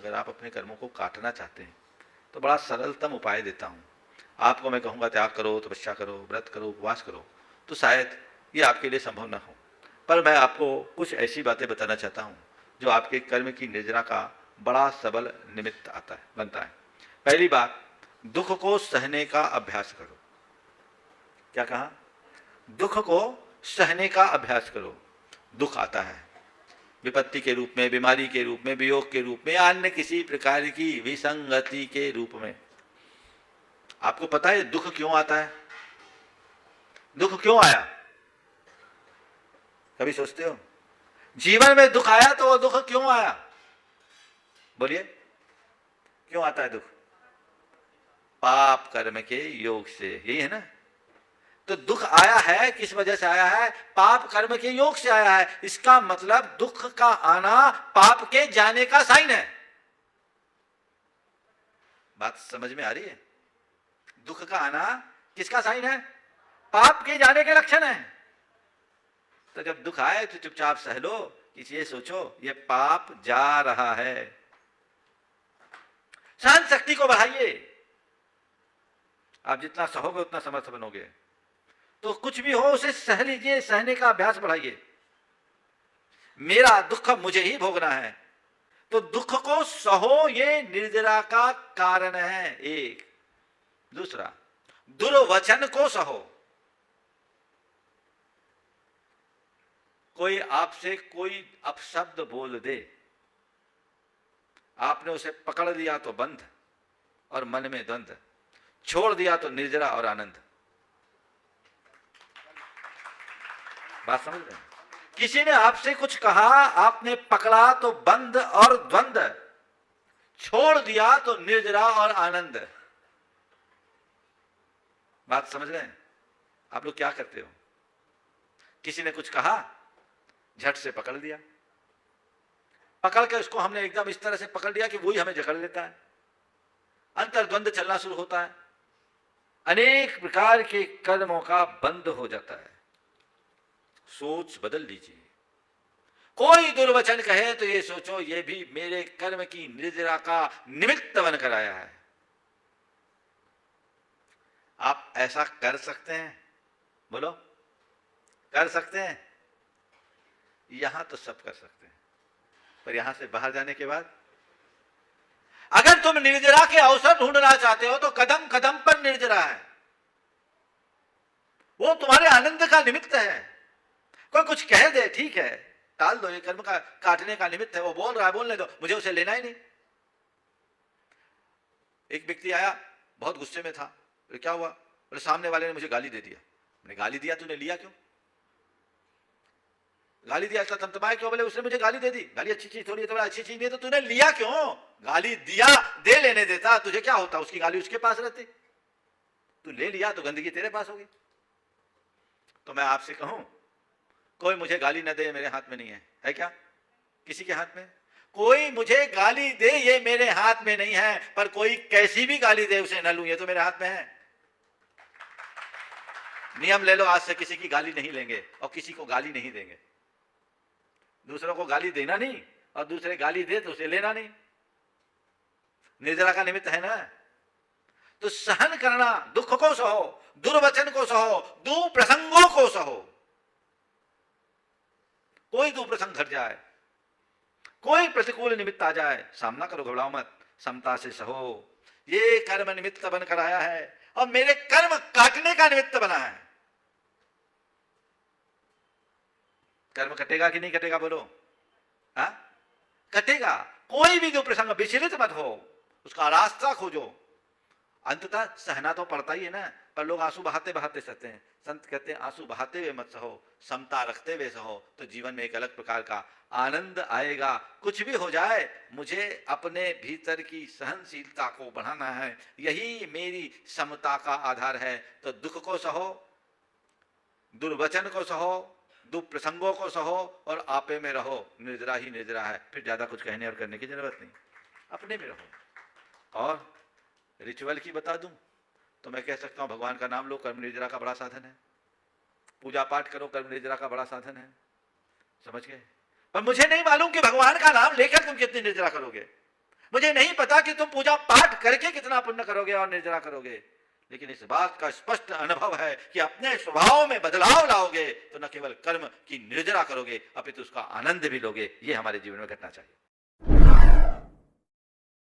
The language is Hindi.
अगर आप अपने कर्मों को काटना चाहते हैं तो बड़ा सरलतम उपाय देता हूँ। आपको मैं कहूँगा त्याग करो, तपस्या करो, व्रत करो, उपवास करो, तो शायद ये आपके लिए संभव न हो, पर मैं आपको कुछ ऐसी बातें बताना चाहता हूँ जो आपके कर्म की निर्जरा का बड़ा सबल निमित्त बनता है। पहली बात, दुख को सहने का अभ्यास करो। क्या कहा? दुख को सहने का अभ्यास करो। दुख आता है विपत्ति के रूप में, बीमारी के रूप में, वियोग के रूप में, अन्य किसी प्रकार की विसंगति के रूप में। आपको पता है दुख क्यों आता है? दुख क्यों आया? कभी सोचते हो? जीवन में दुख आया तो वो दुख क्यों आया? बोलिए, क्यों आता है दुख? पाप कर्म के योग से, यही है ना? तो दुख आया है, किस वजह से आया है? पाप कर्म के योग से आया है। इसका मतलब दुख का आना पाप के जाने का साइन है। बात समझ में आ रही है? दुख का आना किसका साइन है? पाप के जाने के लक्षण है। तो जब दुख आए तो चुपचाप सह लो, ये सोचो ये पाप जा रहा है। सहन शक्ति को बढ़ाइए। आप जितना सहोगे उतना समर्थ बनोगे। तो कुछ भी हो उसे सह लीजिए, सहने का अभ्यास बढ़ाइए। मेरा दुख मुझे ही भोगना है, तो दुख को सहो, ये निर्जरा का कारण है एक। दूसरा, दुर्वचन को सहो। कोई आपसे कोई अपशब्द बोल दे, आपने उसे पकड़ लिया तो बंध और मन में द्वंद, छोड़ दिया तो निर्जरा और आनंद। बात समझ रहे हैं? किसी ने आपसे कुछ कहा, आपने पकड़ा तो बंध और द्वंद, छोड़ दिया तो निर्जरा और आनंद। बात समझ रहे हैं? आप लोग क्या करते हो? किसी ने कुछ कहा, झट से पकड़ लिया, पकड़ के उसको हमने एकदम इस तरह से पकड़ लिया कि वही हमें जकड़ लेता है। अंतर्द्वंद चलना शुरू होता है, अनेक प्रकार के कर्मों का बंद हो जाता है। सोच बदल लीजिए। कोई दुर्वचन कहे तो ये सोचो ये भी मेरे कर्म की निर्जरा का निमित्त बनकर आया है। आप ऐसा कर सकते हैं? बोलो, कर सकते हैं? यहां तो सब कर सकते हैं, पर यहां से बाहर जाने के बाद अगर तुम निर्जरा के अवसर ढूंढना चाहते हो तो कदम कदम पर निर्जरा है। वो तुम्हारे आनंद का निमित्त है। कोई कुछ कह दे, ठीक है, टाल दो, ये कर्म का काटने का निमित्त है। वो बोल रहा है, बोलने दो, मुझे उसे लेना ही नहीं। एक व्यक्ति आया, बहुत गुस्से में था। तो क्या हुआ? बोले सामने वाले ने मुझे गाली दे दिया। मैंने गाली दिया, तूने लिया क्यों? गाली दिया तो तमतमाया क्यों? बोले उसने मुझे गाली दे दी। गाली अच्छी चीज थोड़ी है, तो अच्छी चीज नहीं है तो तूने लिया क्यों? गाली दिया, दे लेने देता, तुझे क्या होता? उसकी गाली उसके पास रहती। तू ले लिया तो गंदगी तेरे पास होगी। तो मैं आपसे कहूं, कोई मुझे गाली न दे, मेरे हाथ में नहीं है। है क्या किसी के हाथ में? कोई मुझे गाली दे, ये मेरे हाथ में नहीं है, पर कोई कैसी भी गाली दे उसे न लूं, ये तो मेरे हाथ में है। नियम ले लो, आज से किसी की गाली नहीं लेंगे और किसी को गाली नहीं देंगे। दूसरों को गाली देना नहीं और दूसरे गाली दे तो उसे लेना नहीं। निर्जरा का निमित्त है ना। तो सहन करना, दुख को सहो, दुर्वचन को सहो, दुप्रसंगों को सहो। कोई दुप्रसंग घट जाए, कोई प्रतिकूल निमित्त आ जाए, सामना करो, घबराओ मत, समता से सहो। ये कर्म निमित्त बनकर आया है और मेरे कर्म काटने का निमित्त बना है। कर्म कटेगा कि नहीं कटेगा? बोलो। हा? कटेगा। कोई भी जो प्रसंग, विचलित मत हो, उसका रास्ता खोजो। अंततः सहना तो पड़ता ही है ना, पर लोग आंसू बहाते बहाते सहते हैं। संत कहते हैं आंसू बहाते हुए मत सहो, समता रखते हुए सहो, तो जीवन में एक अलग प्रकार का आनंद आएगा। कुछ भी हो जाए, मुझे अपने भीतर की सहनशीलता को बढ़ाना है, यही मेरी समता का आधार है। तो दुख को सहो, दुर्वचन को सहो, दुप्रसंगों को सहो और आपे में रहो। निर्जरा ही निर्जरा है, फिर ज्यादा कुछ कहने और करने की जरूरत नहीं, अपने में रहो। और रिचुअल की बता दूं तो मैं कह सकता हूं, भगवान का नाम लो, कर्म निर्जरा का बड़ा साधन है। पूजा पाठ करो, कर्म निर्जरा का बड़ा साधन है। समझ गए? पर मुझे नहीं मालूम कि भगवान का नाम लेकर तुम कितनी निर्जरा करोगे। मुझे नहीं पता कि तुम पूजा पाठ करके कितना पुण्य करोगे और निर्जरा करोगे, लेकिन इस बात का स्पष्ट अनुभव है कि अपने स्वभाव में बदलाव लाओगे तो न केवल कर्म की निर्जरा करोगे अपितु उसका आनंद भी लोगे। ये हमारे जीवन में घटना चाहिए।